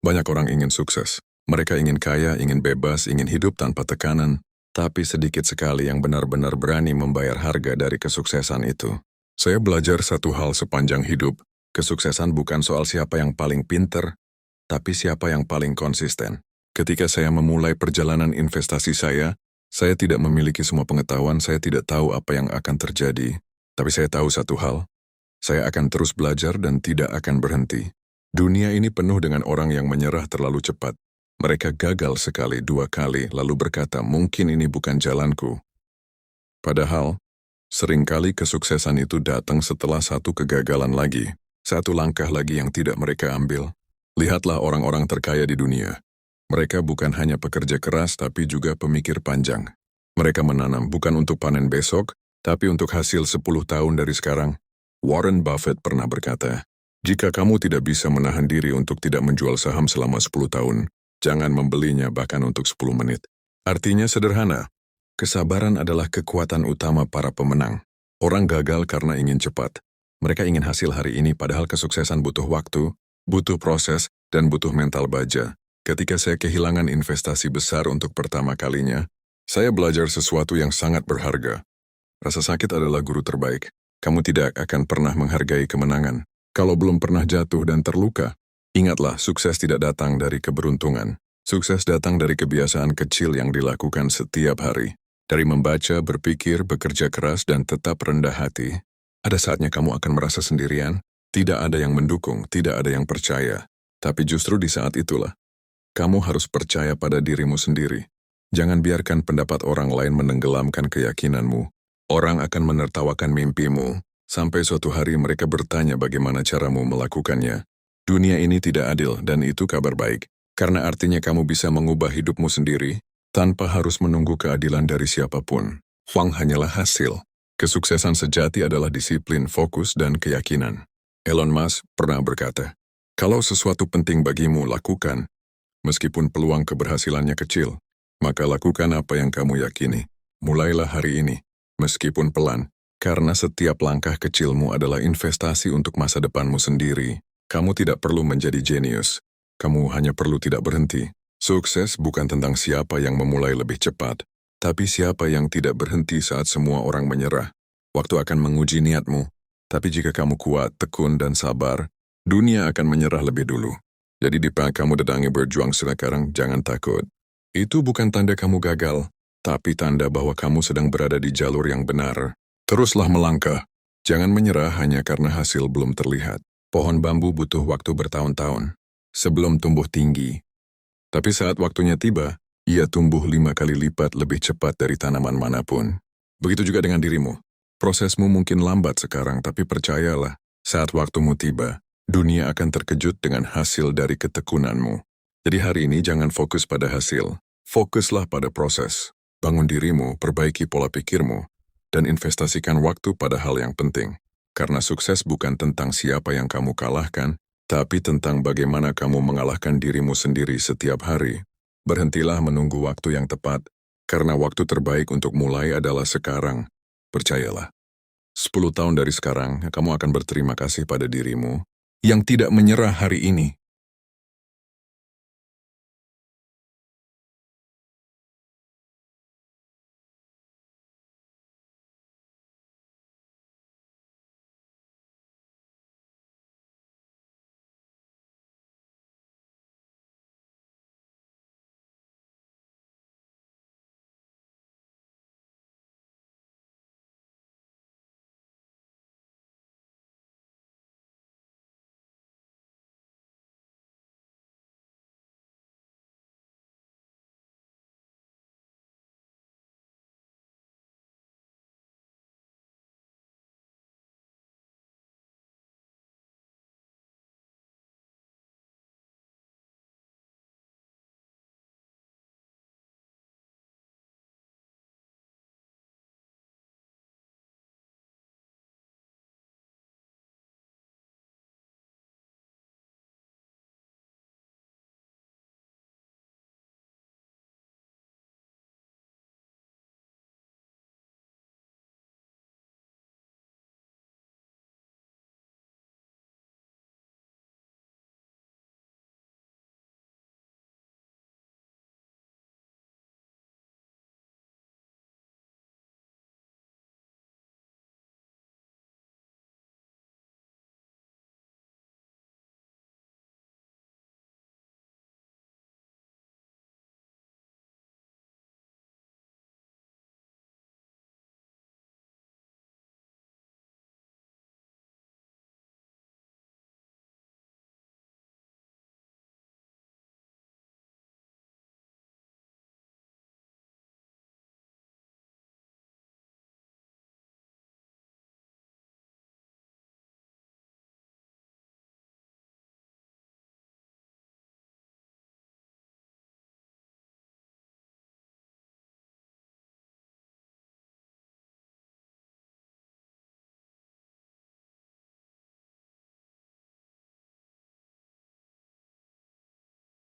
Banyak orang ingin sukses. Mereka ingin kaya, ingin bebas, ingin hidup tanpa tekanan, tapi sedikit sekali yang benar-benar berani membayar harga dari kesuksesan itu. Saya belajar satu hal sepanjang hidup, kesuksesan bukan soal siapa yang paling pinter, tapi siapa yang paling konsisten. Ketika saya memulai perjalanan investasi saya tidak memiliki semua pengetahuan, saya tidak tahu apa yang akan terjadi. Tapi saya tahu satu hal, saya akan terus belajar dan tidak akan berhenti. Dunia ini penuh dengan orang yang menyerah terlalu cepat. Mereka gagal sekali, dua kali, lalu berkata, mungkin ini bukan jalanku. Padahal, seringkali kesuksesan itu datang setelah satu kegagalan lagi, satu langkah lagi yang tidak mereka ambil. Lihatlah orang-orang terkaya di dunia. Mereka bukan hanya pekerja keras, tapi juga pemikir panjang. Mereka menanam bukan untuk panen besok, tapi untuk hasil 10 tahun dari sekarang. Warren Buffett pernah berkata, jika kamu tidak bisa menahan diri untuk tidak menjual saham selama 10 tahun, jangan membelinya bahkan untuk 10 menit. Artinya sederhana, kesabaran adalah kekuatan utama para pemenang. Orang gagal karena ingin cepat. Mereka ingin hasil hari ini padahal kesuksesan butuh waktu, butuh proses, dan butuh mental baja. Ketika saya kehilangan investasi besar untuk pertama kalinya, saya belajar sesuatu yang sangat berharga. Rasa sakit adalah guru terbaik. Kamu tidak akan pernah menghargai kemenangan kalau belum pernah jatuh dan terluka. Ingatlah, sukses tidak datang dari keberuntungan. Sukses datang dari kebiasaan kecil yang dilakukan setiap hari. Dari membaca, berpikir, bekerja keras, dan tetap rendah hati. Ada saatnya kamu akan merasa sendirian. Tidak ada yang mendukung, tidak ada yang percaya. Tapi justru di saat itulah, kamu harus percaya pada dirimu sendiri. Jangan biarkan pendapat orang lain menenggelamkan keyakinanmu. Orang akan menertawakan mimpimu, sampai suatu hari mereka bertanya bagaimana caramu melakukannya. Dunia ini tidak adil dan itu kabar baik, karena artinya kamu bisa mengubah hidupmu sendiri, tanpa harus menunggu keadilan dari siapapun. Uang hanyalah hasil. Kesuksesan sejati adalah disiplin, fokus, dan keyakinan. Elon Musk pernah berkata, kalau sesuatu penting bagimu, lakukan. Meskipun peluang keberhasilannya kecil, maka lakukan apa yang kamu yakini. Mulailah hari ini, meskipun pelan, karena setiap langkah kecilmu adalah investasi untuk masa depanmu sendiri. Kamu tidak perlu menjadi jenius. Kamu hanya perlu tidak berhenti. Sukses bukan tentang siapa yang memulai lebih cepat, tapi siapa yang tidak berhenti saat semua orang menyerah. Waktu akan menguji niatmu, tapi jika kamu kuat, tekun, dan sabar, dunia akan menyerah lebih dulu. Jadi di saat kamu datangi berjuang sekarang, jangan takut. Itu bukan tanda kamu gagal, tapi tanda bahwa kamu sedang berada di jalur yang benar. Teruslah melangkah. Jangan menyerah hanya karena hasil belum terlihat. Pohon bambu butuh waktu bertahun-tahun sebelum tumbuh tinggi. Tapi saat waktunya tiba, ia tumbuh 5 kali lipat lebih cepat dari tanaman manapun. Begitu juga dengan dirimu. Prosesmu mungkin lambat sekarang, tapi percayalah, saat waktumu tiba, dunia akan terkejut dengan hasil dari ketekunanmu. Jadi hari ini jangan fokus pada hasil. Fokuslah pada proses. Bangun dirimu, perbaiki pola pikirmu, dan investasikan waktu pada hal yang penting. Karena sukses bukan tentang siapa yang kamu kalahkan, tapi tentang bagaimana kamu mengalahkan dirimu sendiri setiap hari. Berhentilah menunggu waktu yang tepat, karena waktu terbaik untuk mulai adalah sekarang. Percayalah. 10 tahun dari sekarang, kamu akan berterima kasih pada dirimu yang tidak menyerah hari ini.